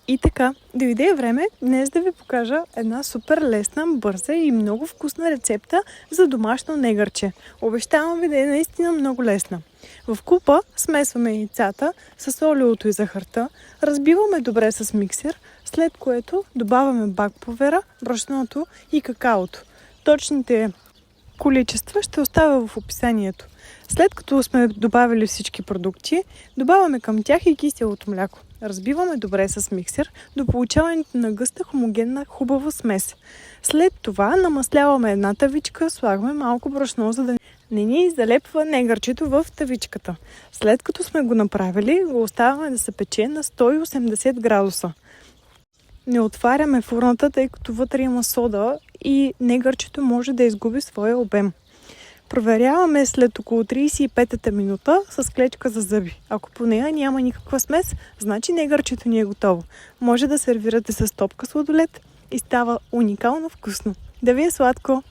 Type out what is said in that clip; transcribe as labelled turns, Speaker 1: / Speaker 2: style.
Speaker 1: И така, дойде време днес да ви покажа една супер лесна, бърза и много вкусна рецепта за домашно негърче. Обещавам ви да е наистина много лесна. В купа смесваме яйцата с олиото и захарта, разбиваме добре с миксер, след което добавяме бак повера, брашното и какаото. Точните количества ще оставя в описанието. След като сме добавили всички продукти, добавяме към тях и киселото мляко. Разбиваме добре с миксер до получаването на гъста, хомогенна, хубава смес. След това намасляваме една тавичка, слагаме малко брашно, за да не ни залепва негърчето в тавичката. След като сме го направили, го оставяме да се пече на 180 градуса. Не отваряме фурната, тъй като вътре има сода и негърчето може да изгуби своя обем. Проверяваме след около 35-та минута с клечка за зъби. Ако по нея няма никаква смес, значи негърчето ни е готово. Може да сервирате с топка сладолед и става уникално вкусно. Да ви е сладко!